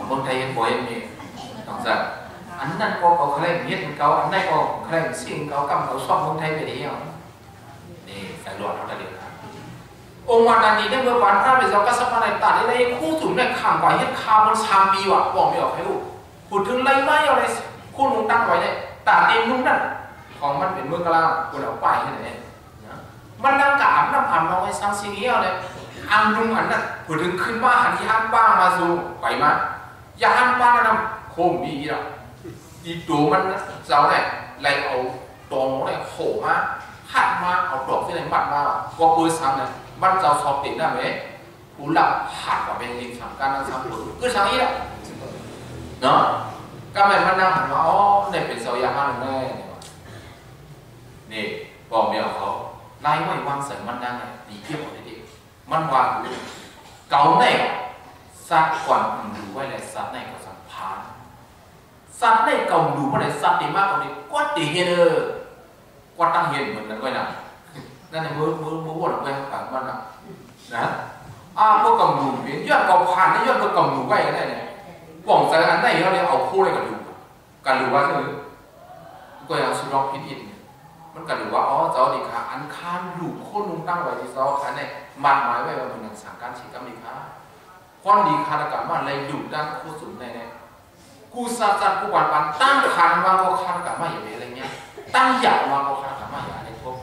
มุ่งไทยเห็นบ่อยมีต้องจัดอันนั้นก็เขาเคร่งเย็ดเขาอันนั้นก็เคร่งสิ่งเขากำเขาชอบมุ่งไทยไปเองนี่สายหลอดเขาจะเดียวกันองค์วันนั้นนี้ได้เมื่อวันพระเป็นเจ้ากัสปะในตัดได้คู่จุ่มในข่างไว้เห็นคามันชามดีว่ะบอกไม่ออกให้รู้พูดถึงไรไม่เอาเลยคู่นุ่งตั้งไว้เนี่ยตาเต็มนุ่งนั่นของมันเป็นเมืองกลางคนเอาไปที่ไหนมันดังกาบน้ำผ่านมาไว้สร้างสิ่งนี้เอาเลยอังดุงอันนั้นพูดถึงขึ้นว่าหันที่หันป้ามาสู่ไปมาอย่าหันป้านะนำโคมดีอ่ะอีตัวมันเจ้าเนี่ยไหลเอาตรงเนี่ยโผล่มาหัดมาเอาดอกที่ไหนมัดมาก็เบอร์ซ้ำเนี่ยมันเจ้าสอบติดได้ไหมผู้หลับหัดว่าเป็นลิงสามการนั่งซ้ำผู้ก็ซ้ำนี้แหละเนาะก็ไม่มานั่งหันว่าอ๋อเนี่ยเป็นเสาอย่างนั้นแน่นี่บอกเมียเขาไล่ไว้วางเสริมมันนั่งไงดีเทียบกับเด็กมันวางเก่าแน่สัตว์ก่อนดูไว้เลยสัตว์แน่ก็สัตว์พานสัตว์แน่เก่าดูว่าเลยสัตว์ดีมากกว่านี้ก็ตีเฮเดอร์ก็ตั้งเห็นเหมือนกันไว้นะนั่นในมือวัดไว้ข้างมันนะพวกกำดูเห็นยอดเก่าผ่านนี่ยอดก็กำดูไว้กันได้เนี่ยหวังใจอันไหนเราเนี่ยเอาคู่เลยกันดูกันดูว่าคือก็ยังสุรพิษอินมันกันดูว่าอ๋อเจ้าดีค่ะอันค้านดูโค่นลุงตั้งไว้ที่เจ้าค่ะเนี่ยมันหมายไว้ว่าเป็นหนังสังการฉีกกรรมดีค่ะความดีค่ะแต่การว่าอะไรอยู่ด้านคู่สุดในเนี่ยกูซาจัดกูวันตั้งคันว่าก็คันกับมาอย่างไรเงี้ยตั้งหยาบว่าก็คันกับมาอย่างไรพวก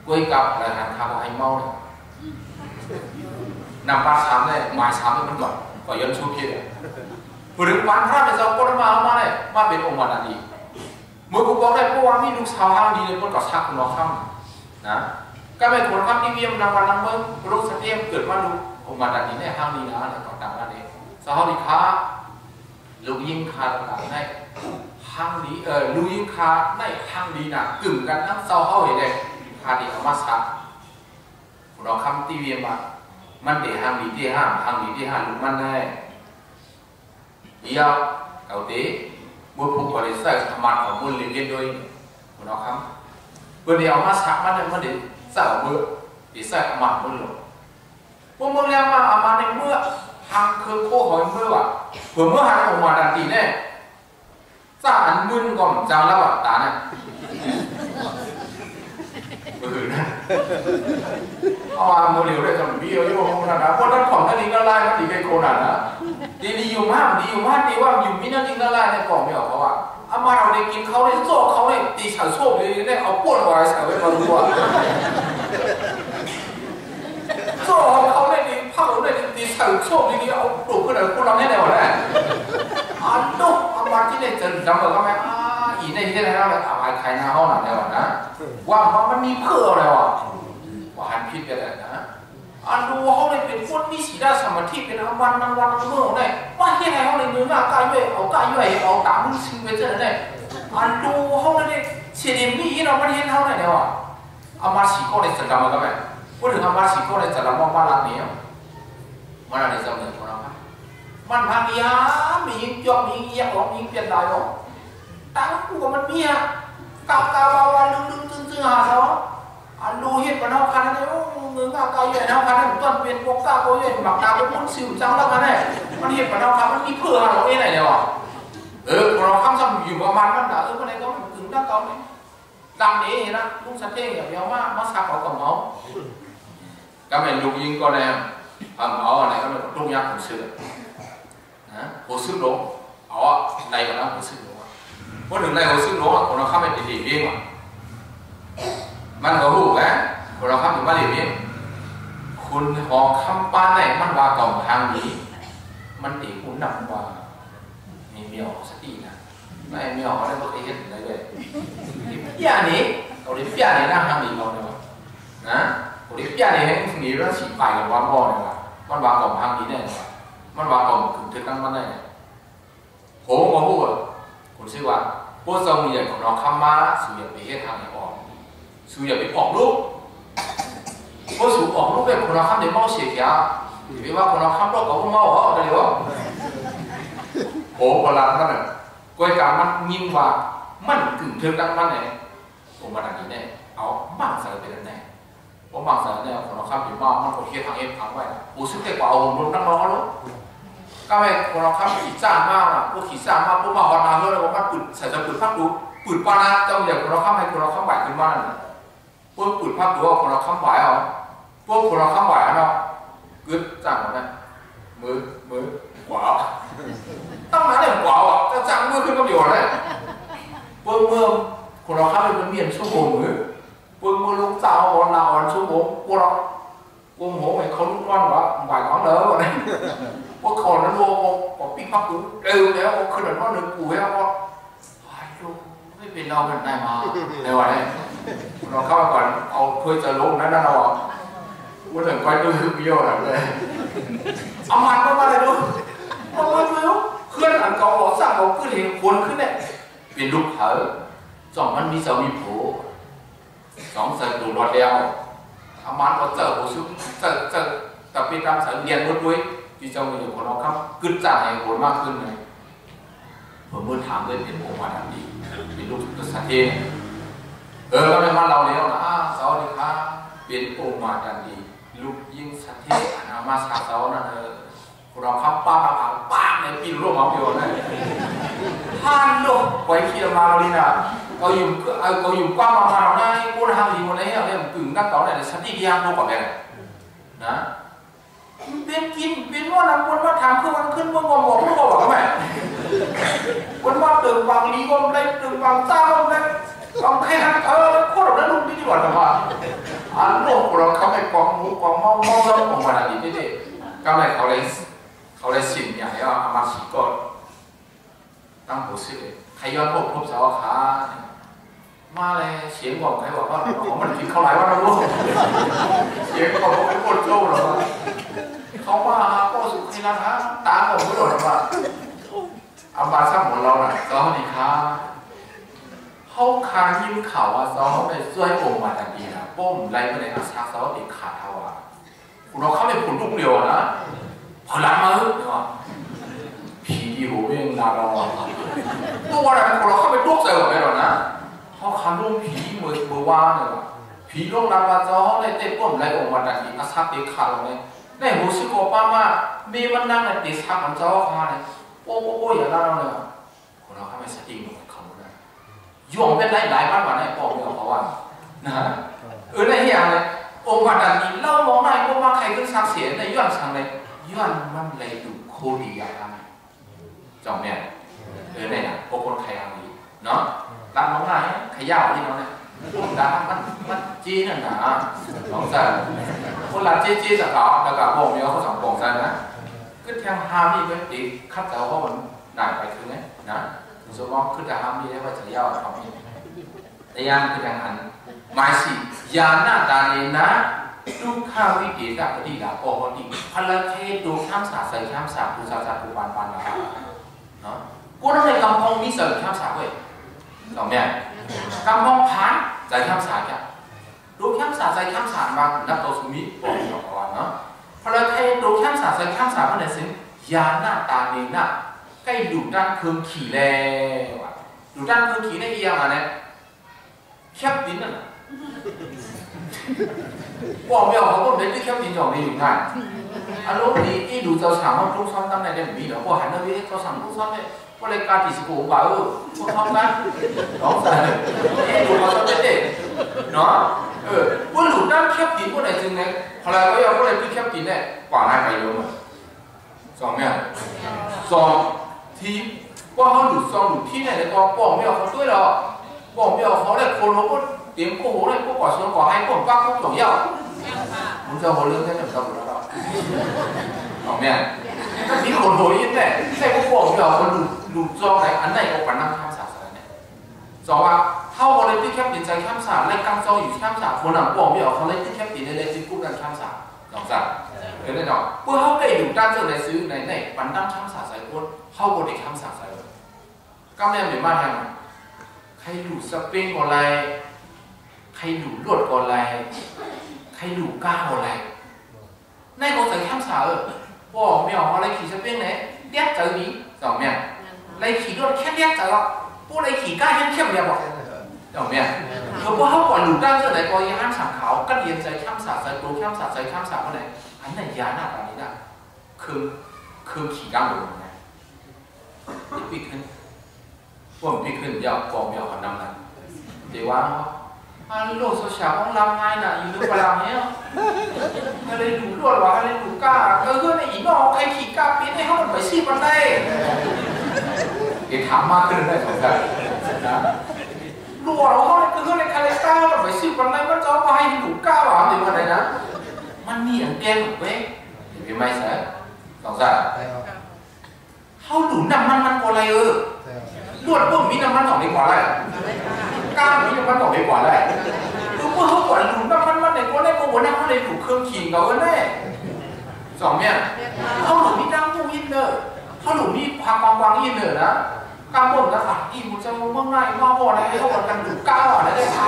กุยกับอะไรหันคาบอกให้เมาเนี่ยนำปลาช้ำเลยหมายช้ำมันก่อนก็ย้อนชูพิษพูดถึงวันพระเป็นเจ้าก็มาเลยมาเป็นองค์วันดีเมื่อกูบอกได้เพราะว่ามีลูกสาวห้างดีเลยคนก็ชักคุณน้องข้ามนะก็เป็นคนข้ามที่เวียมนำวันนำเมื่อลูกสาวเทียมเกิดมาลูกองค์วันดีเนี่ยห้างดีนะเนี่ยก่อนต่างกันเองสาวดีค้าลูกยิงคาต่างๆให้ห้างดีลูกยิงคาในห้างดีนะกึ่งกันทั้งสาวเขาเห็นเลยคาดีเอามาชักคุณน้องข้ามที่เวียมมามันเตะห้างดีที่ห้างดีที่ลูกมันได้iya kau te buku kualitas teman kamu lebih doi, mana kamu? Benda amat sama dengan dia sah ber, bisa amat mulu. Pemula amat yang ber, hang kekoh yang ber, pemula hang umat nanti ne, sah anmun kom jangan lawat tanah. Benar. Awak mulai udah jam biar yo mana dah, pun tak kom tadi kalau lain tadi kau konan dah. Di yumah diว่าอยู่มินาจิงนั่นแหละในกล่องไม่ออกเขาว่าอามาเราได้กินเขาได้โซ่เขาได้ตีฉันโซ่เลยได้เอาปวดหัวใส่ไว้มาดูว่าโซ่เขาได้ดีพักได้ตีฉันโซ่ดีๆเอาปลุกขึ้นเลยคุณเราแน่ๆวะเนี่ยดูอามาที่เนี่ยจะจำเหรอก็ไหมอีในที่ไหนเราเลยเอาใครหน้าห้องหนักเนี่ยวะนะว่ามันมีเพื่ออะไรวะว่าหันพิษไปเลยนะอันดูเขาเลยเป็นคนมีสีด้าสมาธิเป็นวันเมื่อเนี่ยว่าที่ไหนเขาเลยมือหน้ากายย่อยเอากายย่อยเอาตามมือชิงไปเจอเนี่ยอันดูเขาเลยเสียดมีเราไม่เห็นเขาเลยเนี่ยว่ะอามาสีก็เลยจะทำอะไรกันไหมพูดถึงอามาสีก็เลยจะทำว่าบ้านหลังนี้มันอะไรจะเหมือนของเราไหมมันพามีมียกมีเยี่ยมมีเปลี่ยนได้หรอตั้งกูกับมันมีกาวลึงตึงหาเขาอันดูเห็นมันเอาคันนี่โอ้เงือกาวใหญ่เอาคันนี่ต้นเป็นพวกกาวใหญ่หมักดาวเป็นพุ่นสิวจังแล้วกันเนี่ยมันเห็นมันเอาคันมันมีเพื่อเราเองไหนเนี่ยวะเราคำซ้ำอยู่ประมาณนั้นนะมันอะไรก็มันถึงด้านเก่าเนี่ยดังนี้นะลุงสัตย์เท่อย่างเดียวมาสักเอากับเมาก็เป็นลูกยิงก็แล้วเมาอะไรก็เป็นลูกยักษ์หัวเสือนะหัวเสือโลเอาในก่อนนะหัวเสือโลพอถึงในหัวเสือโลคนเราเข้าไปตีเองว่ะมันก็รู้แหละ เราครับอยู่บ้านเรียนนี้คุณหอคำป้าไหนมันว่ากล่องทางนี้มันตีคุณหนักกว่ามีเมียวสตินะไม่เมียวอะไรก็เคยเห็นได้เลยพี่อันนี้เราเรียกพี่อันนี้นะทางนี้เราเนี่ยนะเราเรียกพี่อันนี้ให้คุณมีเรื่องฉีดไปกับวันพ่อเนี่ยว่ามันว่ากล่องทางนี้เนี่ยมันว่ากล่องถึงถึงตั้งมันได้เนี่ยโหมาพูดคุณชื่อว่าพวกเรามีอย่างของเราคำมาสู่อย่าไปเฮ็ดทางไหนออกสู่อย่าไปออกลูกพวกสู่ออกลูกแบบคนเราคำเดี๋ยวเมาเสียแก่หรือว่าคนเราคำเราก็เมาเหรออะไรวะโหพลังนั่นน่ะก้อยการมันยิ่งว่ามันกึ่งเทิงดังมันเนี่ยผมมาดังนี้เนี่ยเอาบางสายเป็นแน่เพราะบางสายเนี่ยคนเราคำเดี๋ยวเมามันก็เฮ็ดทางเอฟทางไว้โอ้ซึ่งแต่กว่าเอาลงนั่งรอแล้วก็ไม่คนเราคำขี่จ้างมากนะพวกขี่จ้างมากพวกมาฮอตนาเยอะเลยว่ามันปืนใส่จะปืนพักดูปืนปานะเจ้าอย่างคนเราคำให้คนเราคำไหวขึ้นมาเนี่ยพวกปืนพักดูคนเราคำไหวเอาพวกคนเราคำไหวเนาะกึศจ้างหมดเลยมือกว่าตั้งนั้นเนี่ยกว่าอ่ะจะจ้างมือขึ้นก็อยู่เลยเมื่อคนเราคำเป็นเมียนชั่วโมงมือเมื่อลูกสาววันละวันชั่วโมงพวกเราโมโหไปเขาลุกร้อนว่าไหวน้องเด้อวันนี้พวกคนนั้นโว้บอกปิ๊กพักดูเร็วแล้วขึ้นหน่อยว่าหนึ่งปู่แล้วว่าไอ้ลูกไม่เป็นเราเป็นนายมาในวันนี้เราเข้าก่อนเอาถ้วยจะลงนั้นเราว่าถึงก้อยมือคือเบี้ยวแบบเลยเอามันมาเลยดูเอามาดูเคลื่อนหลังเกาหอสั่งเขาขึ้นเห็นคนขึ้นเนี่ยเป็นลูกเถอสองมันมีเสามีโผสองเสาดูรอดแล้วเอามันก็เจอโผซึ่งเจอแต่เป็นตามสายเรียนมุดด้วยที่เจ้ามือของเราครับกึศจ่ายผลมากขึ้นเลยผมเมื่อถามด้วยเป็นองค์มาดังดีเป็นลูกกษัตริย์เองก็ไม่มาเราแล้วนะสวัสดีครับเป็นองค์มาดังดีลูกยิ่งสัตย์ที่อามาสาเสานั่นเราครับป้าในปีร่วมเอาเดียวเลยท่านลูกไว้ขี้มาเราดีนะเขาอยู่กว้างมาเราได้กูทำดีวันนี้อะไรกึ่งนักต่อเนี่ยสัตย์ที่ยากรู้กว่าเลยนะเป็นกินเป็นว่าน้ำวนว่าทางคือมันขึ้นว่างงรู้ว่าแบบไหนวนว่าตึงบางลีก็ได้ตึงบางเจ้าก็ได้บางแค่นั้นโคตรนั้นลุงดีกว่าแต่ว่าอันโลกเราเขาไม่กองหมูกองเมาแล้วของมันอะไรนี่ดิก็ไม่เขาเลยสิ่งอย่างนี้อามาสีก่อนตั้งหัวซื้อใครย้อนพบสาวขามาเลยเสียงบอกใครบอกว่ามันกินเขาหลายวันแล้วลูกเสียงบอกว่าเป็นคนโจ้หรอเขาว่าก็สุขีนะฮะตาผมไม่โดนหรอกว่าอาบาซ้ำของเราน่ะสวัสดีครับเขาคายิ้มข่าวว่าเขาไปช่วยองค์มาทันทีนะป้มไล่ไปเลยนะชักเขาติดขาดเท่าว่าคุณเราเข้าไปผลลูกเดียวนะพลังมาเนาะผีดีหัวเองนาเราตัวอะไรคุณเราเข้าไปลูกเสือไปหรอนะเขาคำลุ่มผีมือว่าเนี่ยผีลูกนาเราเขาในเต้ป้มไล่องค์มาทันทีนะชักติดขาดเลยในหูสิโกป้ามามีมันนั่งในติดชักมันเจ้าข้าเลยโอ้อย่างนั้นเลยคนเราเข้าไปสติหมดเขาเลยย่องเป็นหลายบ้านวันไหนบอกไม่เอาเขาว่านะในอย่างเลยองค์มาดันนี้เล่ามองได้พวกมาใครขึ้นชักเสียในย้อนชังเลยย้อนมันเลยดูโคดีอย่างนั้นจอมเนี่ยเนี่ยนะพวกคนใครอย่างนี้เนาะรับน้องนายขย่าวที่น้องเนี่ยดามันจีนั่นนะน้องสันคนละจีจะต่อแต่กับผมเนี่ยเขาสองปองสันนะขึ้นทางฮามีก็ตีคัดเจ้าเพราะมันหนักไปถึงเนี่ยนะสมมติขึ้นทางฮามีได้ว่าจะย่าวทำนี่แต่ยังขึ้นทางหันหมายสิยาหน้าตาเนนะลูกข้าววิเกตปฏิดาโอโหติพลังเทดูข้ามสาใส่ข้ามสาภูซาภูปานนะเนาะกูต้องในกำพงมีเสริมข้ามสาเว้ยสองเนี่ยกำพงผ่านใจข้ามสาแกดูข้ามสาใจข้ามสามานับตัวสุมิบอกบอกว่าเนาะพลังเทดูข้ามสาใจข้ามสาเมื่อไหร่สิยาหน้าตาเนนะใกล้ดูด้านเครื่องขี่แล้วดูด้านเครื่องขี่ได้ยังไงเนี่ยแคบดินน่ะบอกไม่ออกเขาก็ไม่ได้แคบดินจอดไม่อยู่ง่ายอารมณ์นี้อีดูเจ้าสาวมันทุกซ้อมตั้งแต่เด็กมีแล้วพอหันมาวิเจ้าสาวทุกซ้อมเนี่ยก็เลยการติดสกูบ่าทุกซ้อมนะน้องใส่ดูเขาซ้อมเด็กเนาะว่าหลุดด้านแคบดินพวกไหนจริงเนี่ยพอแล้วก็ยังพวกไหนที่แคบดินเนี่ยกว่าหน้าไก่เยอะมั้ยสองเนี่ยสองทีว่าเขาหลุดสองหลุดที่ไหนเลยก็บอกไม่ออกเขาด้วยหรอบอกไม่ออกเขาเลยคนเขาก็ tiếng cô hố này cô quả xuống quả hay cô bác cô kiểu nhau muốn cho hồ lương thế làm sao được đó không nha tí hồn hối như thế này cô quả kiểu còn đủ do cái án này có khả năng tham xả này do à thao có lấy tích khép tiền trái tham xả lấy căng doอยู่tham xảคนหนังquả kiểuเขาlấy tích khép tiền lấy tích cúc đang tham xả rõ ràng thế nên là bữa họ đầy đủ đa giờ này xứ này bắn đăng tham xả giải quân họ có để tham xả giải các em để ban hàngใครđủสเปนก่อนไรใครđủลวดก่อนไรใครđủก้าก่อนไรnay có giải tham xả rồi bỏ mèo họ lấy khí sắp bên đấy đét tới bí dòng mèo lấy khí đốt khét đét tới đó bố lấy khí ca hết khiếp mèo bỏ dòng mèo rồi bố hấp quả lũ đang giờ này có ý ham sản khảo cắt điện giải tham xả giải đồ tham xả giải tham xả cái này anh này giá nào cả đấy là khương khí cam đồ này bịขึ้นผมbịขึ้นยาวกองยาวขนาดนั้นแต่ว่าโลกโซเชียลของเราไงน่ะอยู่ในพลังเนี้ยก็เลยดูรวดว่าก็เลยดูกล้าก็คือในอีนอกใครขี่กล้าปีนให้เขามันไปซีบันไดเดี๋ยวถามมากขึ้นได้สองกันนะรวดว่าเขาก็คือในคาเลต้ามันไปซีบันไดมันจะเอาให้ดูกล้าหรอเดี๋ยวอะไรนะมันมีอย่างแกงเว้ยเดี๋ยวไม่ใช่สองกันเขาดูน้ำมันก็อะไรลวดพวกมีน้ำมันออกดีกว่าไรก้ามีน้ำมันออกดีกว่าไรคือพวกเขากว่าดูน้ำมันในคนแรกก็วันนั้นเขาเลยถูกเครื่องขี่เขาแน่สองเนี่ยเขาหลุดมีดังยูอินเนอร์เขาหลุดมีความวางอินเนอร์นะการบ่นนะค่ะอีมันจะเมื่อไงมาบ่นอะไรเขาบอกกันดูก้าวอะไรได้ท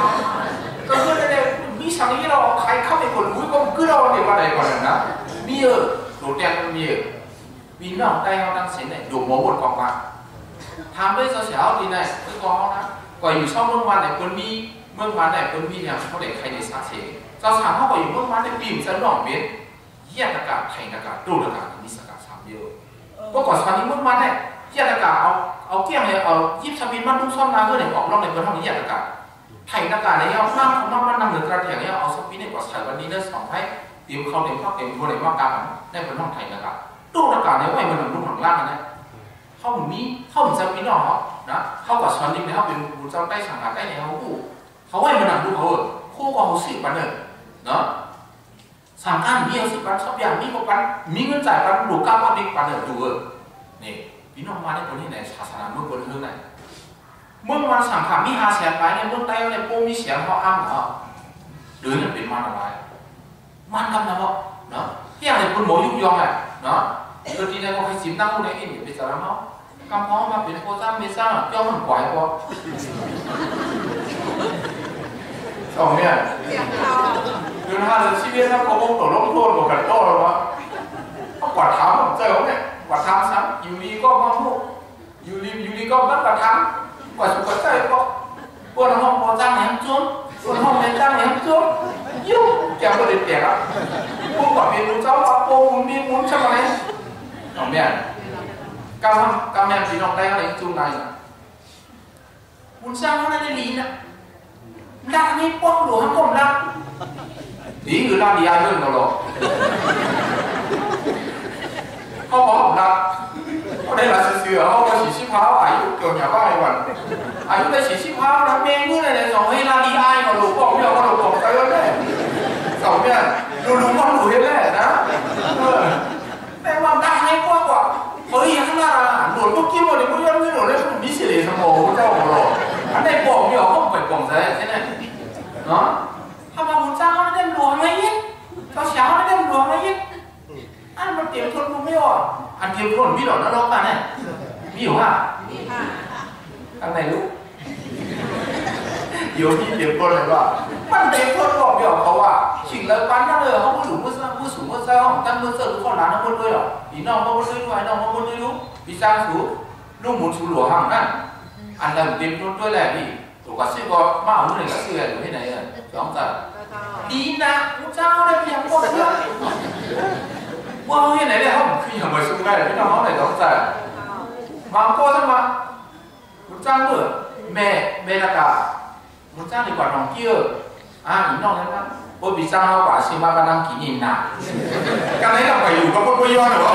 ำก็คือในมีสังที่เราใครเข้าไปคนรู้ก็คือเราเดี๋ยวอะไรก่อนนะมีโดดแดงมันมีน้องได้เขาตั้งเสียงไหนดูโม้บทกองมาทำด้วยเสียวทีไหนคือกองนะก่อนอยู่ช่องเมื่อวานไหนคนมีเมื่อวานไหนคนมีอย่างเขาเด็กใครในสาเสียเจ้าสามเขาก่อนอยู่เมื่อวานในปีมจะหล่อเบ็ดแยกอากาศไทยอากาศดูอากาศมีสกัดสามเดียวก็ก่อนตอนนี้เมื่อวานเนี่ยแยกอากาศเอาเกี้ยงเนี่ยเอายิบสวินมันทุ่งซ่อมน้ำเพื่อเนี่ยออกล่องในบนห้องนี้แยกอากาศไทยอากาศเนี่ยเอาน้ำของมันนำเหนือกระเทียมเนี่ยเอาสปินเนี่ยกว่าใส่วันนี้เนี่ยสองให้เตรียมเข้าเตรียมทัวไหนว่ากลางในบนห้องไทยอากาศดูอากาศเนี่ยไว้มันหนุนหลังล่างนะเขาผมมีเขาผมจะมีน้องเขานะเขากับช้อนดิ้งเนี่ยเขาเป็นผู้เจ้าใกล้สังกัดใกล้เนี่ยเขาคู่เขาให้มันหนังดูเขาคู่ก็เขาสิบปันเลยเนาะสังกัดมีเขาสิบปันชอบอย่างมีก็ปันมีเงินจ่ายปันดูก้าวปันดิ้งปันเลยดูนี่พี่น้องมาในคนที่ไหนศาสนาเมื่อคนเรื่องไหนเมื่อวันสังขารมี500,000ไปเนี่ยเมื่อใต้เนี่ยโป้มีเสียงเขาอ้ำเหรอหรือเนี่ยเป็นมันอะไรมันทำนะบอกเนาะที่อย่างเนี่ยคนหมอยุยองอ่ะเนาะตัวที่เนี่ยเขาให้สิบตั้งคนไหนเองอย่าไปสารเขากำพ้องมาเป็นโคซ่าเมซ่าย่อมมันกวายกว่าสองเนี่ยเดือน5เดือน10ถ้าเขาบอกตกลงโทษบอกกันโต้หรอวะเขากวาดเท้าผมเจอเขาเนี่ยกวาดเท้าซ้ำอยู่ดีก็มาพูดอยู่ดีก็ตั้งกวาดเท้ากวาดสุกใจก็ปวดห้องพอจ้างแหนมจุ้มปวดห้องแม่จ้างแหนมจุ้มยุ่งแกก็เด็ดแก่แล้วพวกกวาดเป็นเจ้าปะโป้มีมุ้งใช่ไหมสองเนี่ยcác em chỉ đọc đây là chung này muốn sao nó lại lý nè đặt đi quăng đồ hắn còn đặt tí người làm gì ai hơn nào rồi không có hỏng đặt ở đây là sự sửa không có chỉ ship pháo ai kiểu nhà ba ai quản ai cũng đây chỉ ship pháo đám mê như này rồi hay là đi ai mà đồ bỏ nhiều con đồ bỏ cái ơn đấy xong nha đồ đúng con đủ hết đấy đóแต่ว่าดังให้กว่าเฮ้ยข้างหน้าหนวดพวกกี้หมดเลยพวกย้อนไม่หนวดเลยพวกนี้เสียสมองพวกเจ้าของเราอันไหนบอกไม่ออกก็เปิดกล่องใช่ไหมเนาะถ้ามาบุญจ้างเขาได้หลวงอะไรยิ่งเขาเช้าได้หลวงอะไรยิ่งอันมันเตรียมทนกูไม่ออกอันเตรียมทนพี่หลอดนรกกันเนี่ยมีอยู่ป่ะมีค่ะอันไหนรู้อยู่ที่เตรียมทนเลยว่ามันเตรียมทนบอกไม่ออกเขาว่าสิ่งเลยปันนั่นเลยเขาพูดถึงเมื่อสูงเมื่อเช้าตั้งเมื่อเช้าเขาหลานเขาพูดด้วยหรอพี่น้องเขาพูดด้วยน้องเขาพูดด้วยรู้พี่สร้างสูลูกหมุนสูหลวงห่างนั่นอันนั้นเตรียมทนด้วยแหละพี่ถูกกว่าซื้อก็มาเอาเรื่องกับซื้ออะไรอยู่ที่ไหนอ่ะสองแต่ดีนะพระเจ้าได้เพียงพอเพื่อว่าที่ไหนเนี่ยเขาคืออย่างไรสู้ได้พี่น้องเขาไหนสองแต่บางคนทั้งมาพระเจ้าเมื่อแม่ละกาพระเจ้าดีกว่าน้องเกี้ยอีน้องนั้นนะbố bị sao quả xin ba năm kỷ niệm nào cái đấy là phải đủ có cô yêu nữa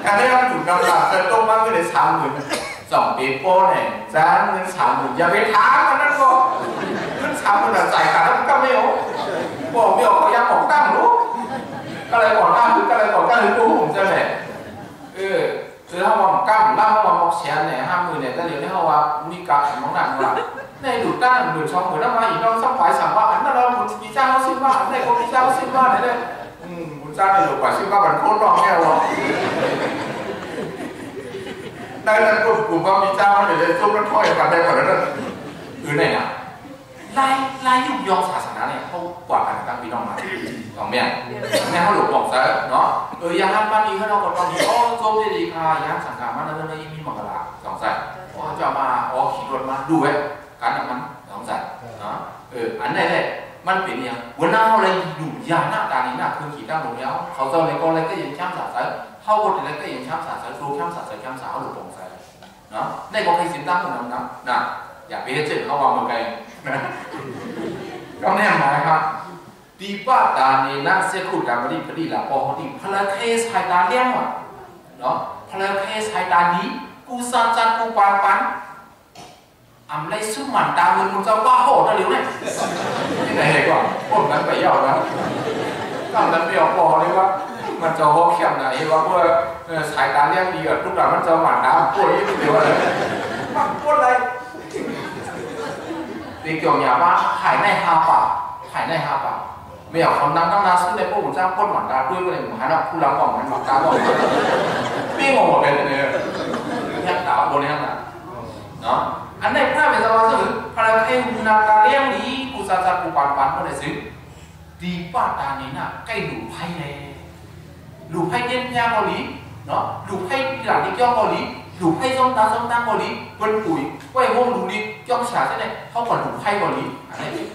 cái đấy là đủ năm là tôm ba cái để sáng người 2 ปีโป้เนี่ยจ้างเงิน30,000อย่าไปถามมันนั่นก็เงิน30,000แบบจ่ายขาดแล้วก็ไม่เอาบอกไม่เอาเขายังบอกตั้งรู้ก็เลยบอกตั้งก็เลยบอกตั้งหรือกูผมจะไหนคือเขาบอกกั้มล่าเขาบอกแชร์เนี่ย50,000เนี่ยแต่เดี๋ยวนี้เขาว่ามีการมองหนังว่าในดูตั้งดูช่องเหมือนว่าอีกน้องสักฝ่ายสั่งว่าอันนั้นเรามีจ้างเขาซื้อว่าอันนี้เขามีจ้างเขาซื้อว่าเนี่ยบุญจ้างในหลวงป่าซื้อว่าบันโคตรร้องแค่วะได้แล้วกลุ่มว่ามีเจ้าเดี๋ยวจะจุ่มน้ำถ้อยกันได้หมดแล้วนั่นเนี่ยนะลายยุบยองศาสนาเนี่ยเขากว่ากันตั้งปีน้องมาสองเมียเนี่ยเขาหลุดบอกซะเนาะยาฮันบ้านนี้เขาเราก็ตอนนี้โอ้โจมดีค่ะยาสังกัดมันนั่นนี่มีมังกรสองใส่เขาจะมาขี่รถมาดูไว้การน้ำมันสองใส่เนาะอันนี้เลยมันเป็นยังวันนั้นเขาเลยอยู่ยาหน้าตานี้หน้าคือขี่ตั้งลงแล้วเขาเจ้าในกองเลยก็ยังช้ำสาสายเขาคนอะไรก็ยังช้ำสาสายครูช้ำสาสายช้ำสาวหลุดบอกใส่เนาะในกองให้สินตั้งคนนั้นนะอย่าไปเจ็บเขาวางมือไกลนะก็แน่หมายครับดีป้าตาเนี่ยนักเสียขุดการบริพดีละพอดีพลังเคสไฮตาเลี้ยงว่ะเนาะพลังเคสไฮตานี้กูซาจันกูปานปันอำไรสุมันตาเงินมึงจะว่าโหดนะเร็วเนี่ยที่ไหนก่อนผมนั้นไปยาวนะก็นั้นไปเอาพอเลยว่ามันจะโหดเข้มไหนว่าเมื่อสายตาเลี้ยงดีกับทุกอย่างมันจะหมันน้ำปวดยิ่งเดียวเลยมันปวดอะไรตีเกี่ยวหยาบ้าหายใน5 ป่าหายใน5 ป่าไม่เอาคนนั้นตั้งนานซื้อในพวกผมจ้างปนหมันตาด้วยก็เลยหายแล้วผู้รับบอกมันหมันตาบอกพี่งงหมดเลยเนี่ยยักษ์ตาบนนี้นะเนาะอันในพระเมตตาซื้อพระเทวุนาการเลี้ยงนี้กุศลจักกุปานปันก็ได้ซื้อดีป้าตานี้น่ะใกล้หลุมไพ่เลยหลุมไพ่เย็นยาเกาหลีเนาะหลุมไพ่หลังที่ย่องเกาหลีหลุมไพ่ส้มตาเกาหลีบนปุ๋ยไว้วงหลุมนี้ย่องฉาใช่ไหมเขาก่อนหลุมไพ่เกาหลีอันนี้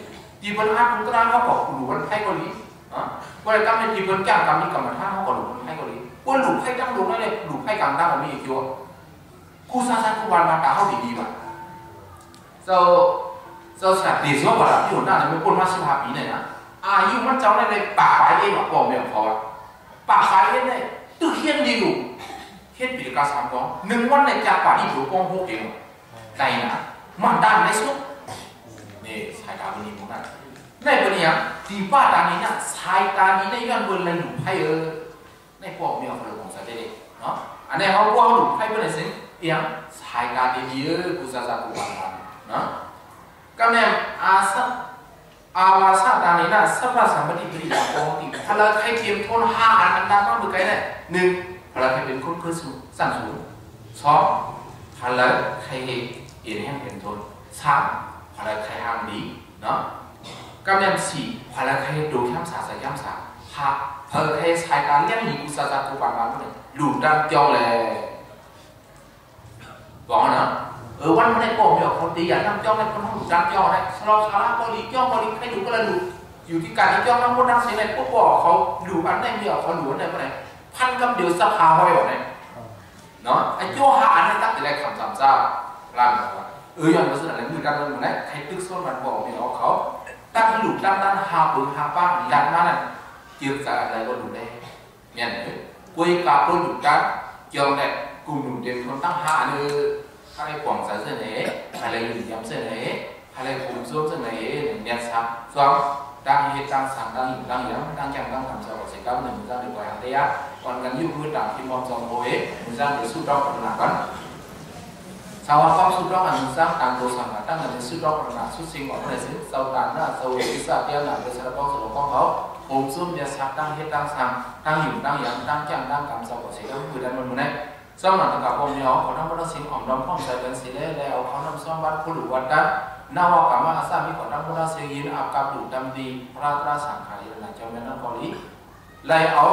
ดีบนอาตุตราเขาบอกหลุมบนไพ่เกาหลีว่าอะไรก็เป็นดีบนแก้มกำมีกำมันท่าเขาก่อนหลุมบนไพ่เกาหลีว่าหลุมไพ่ตั้งหลุมนั่นเลยหลุมไพ่กำตั้งมันมีอีกตัวคู่ซาซาคู่วันมาตาเขาดีป่ะเราฉากดีสิว่าแบบที่หัวหน้าเนี่ยไม่พ้นมา15 ปีเนี่ยนะอายุมันเจ้าในปากไปเองแบบบอกไม่ออกพอปากไปเองเนี่ยตื้อเฮี้ยนดีอยู่เฮี้ยนปีกา3 กอง1 วันในจากป่าที่อยู่กอง6 เองใจนะมันด้านในสุดนี่สายตาวันนี้พวกนั้นในวันนี้ดีป้าตานี้นะสายตานี้ในการเบิ่งเลยหลุมไพ่ในพวกไม่ออกเลยของสายเด็กเนาะอันนี้เขาว่าหลุมไพ่เป็นอะไรสิเอียงสายตาดีกุศลกุบาลเนาะก็เนี่ยอาวาสตานี้นะสัพพะสัมปติปริยาปกติพลังใครเทียมทน5 อันนั้นต้องมือไกลเนี่ย1พลังใครเป็นคนคือสั่งสูง2พลังใครเอ็นแห้งเป็นทน3พลังใครห้ามดีเนาะก็เนี่ย4พลังใครดูย้ำสาใส่ย้ำสา5พลังใครใช้การเลี้ยงมีกุศลจักกุบาลมาเนี่ยหลุดดันเจียวเลยบอกนะวันไม่ได้โกงเดี๋ยวคนตีอย่างน้ำจ้องในคนห้องจานจ้องได้สลอสาระบริจ้องบริให้ดูก็เลยดูอยู่ที่การที่จ้องน้ำมันนั่งเสียในพวกบอกเขาดูอันไหนเดียวเขาดูอันไหนเมื่อไหร่พันกับเดียวสภาห้อยแบบนี้เนาะไอ้โจ้หาอันนั้นตั้งแต่แรกคำสามเจ้าล่างว่าอย่างภาษาอะไรมือการเมืองไหนใครตึกส้นมันบอกเนี่ยเขาตั้งหลุดตั้งนั้นหาปืนหาป้ายันมานั่นเกี่ยวกับอะไรก็ดูได้เนี่ยกุยกับปืนหลุดกันเกี่ยวกับกลุ่มหนุ่มเด็กคนตั้งหาเนี่ยhay quảng sá sơn ấy hay là lùi nhắm sơn ấy hay là cùng xuống sơn ấy nhặt sáp xong đang hết đang sáng đang hiểu đang nhắm đang chẳng đang làm sao sẽ cao mình ra được bài học đấy á còn gần như nguyên đảng thì mong dòng hồi ấy mình ra được sút đau còn là vẫn sau đó phong sút đau là mình sang tăng đồ sản là tăng là sút đau còn là sút sinh bọn này xứ sau tàn là sau cái sạ tiêu là cái sạ bóng sạ bóngเขาcùng xuống nhặt sáp đang hết đang sáng đang hiểu đang nhắm đang chẳng đang làm sao sẽ cao người đang mình này sauนั้นกับผมเนี่ยเขาทำบัตรสิ่งของดำข้องใส่เป็นสีเล่เอาเขานำซ้อมบัตรผู้หลุดวัดนั้นนาวากรรมอาสามีของทำบัตรสิ่งยินอาบกับดูดำดีพระราสังขารในเจ้าแม่น้ำเกาหลีเลยเอา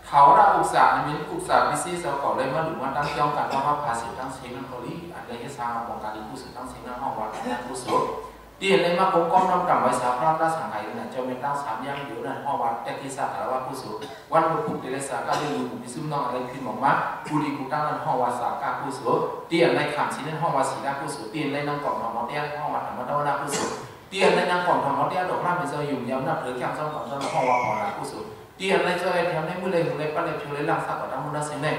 เขาเราอุตสาหมีอุตสาหวิสิตเขาเลยมาหลุดวัดตั้งย่อมกันว่าภาษีตั้งเสียงน้ำเกาหลีอันใดที่สร้างของการผู้สื่อตั้งเสียงน้ำห้องวัดนั้นผู้สื่อที่เลยมาผมก้มน้ำกำไว้สาพระราสังขารในเจ้าแม่ตั้ง3 ย่างอยู่ในห้องวัดแต่ที่สักการะผู้สื่อวันพุธเดลสาก็เลยอยู่พิซุ่มน้องอะไรขึ้นหมอกมาผู้ดีผู้ตั้งนั้นห้องวัดสากาผู้สื่อเตียนในขำชิ้นนั้นห้องวัดสีดาผู้สื่อเตียนในนั่งกล่องทองมอเตียห้องวัดธรรมดาผู้สื่อเตียนในนั่งกล่องทองมอเตียดอกร่างเป็นเจ้าอยู่ย้ำนับถือแก้มจ้องกล่องจ้องห้องวัดของเราผู้สื่อเตียนในเจ้าไอ้แถวในมือเลยของเลยปั้นเลยผิวเลยล่างสักกว่าตั้งมุนเสียงเนี่ย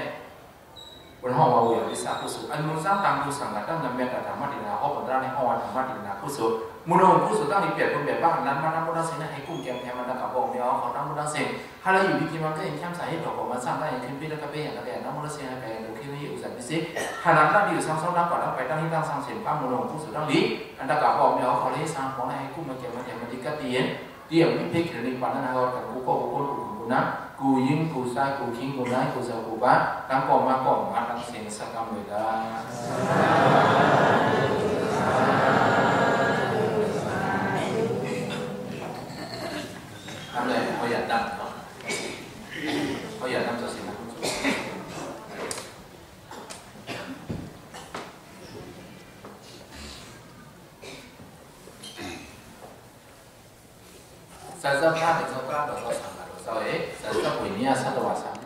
บนห้องว่าวิริสากุศลอันมุสาตังกุสังกัดตั้งนำเมียกับธรรมะดินาเขาบอกว่าในห้องธรรมะดินากุศลมุโนกุศลตั้งที่เปลี่ยนคนแบบบ้านนั้นมานั่งมุนเสนให้กุ้งแกมแทนมันกับบอกเมียเขานั่งมุนเสนถ้าเราอยู่วิธีมันก็ยังแค่สายให้ดอกออกมาสร้างได้อย่างขึ้นพี่แล้วก็เป็นอย่างไรนั่งมุนเสนให้ดูคิดว่าอุตส่าห์พิเศษถ้านั้นตั้งอยู่สร้างซ้อนนั่งก่อนแล้วไปตั้งที่ตั้งสร้างเสร็จป้ามุโนกุศลตั้งนี้อันตะกับบอกเมียเขาเลยสร้างของให้กุ้งมาแกมมันอย่างมันดีก็เตียนเดี่ยววิธีเขียนในปัญหาเรากับกูก็กูคนกูนะกูยิ่งกูใส่กูคิงกูได้กูจะกูบ้าตั้งกองมาตั้งเสียงสักคำเลยได้ทำเลยเขาอยากดังเนาะเขาอยากดังจะเสียง三十八点钟刚到到场了，稍微三十五年三十多万场。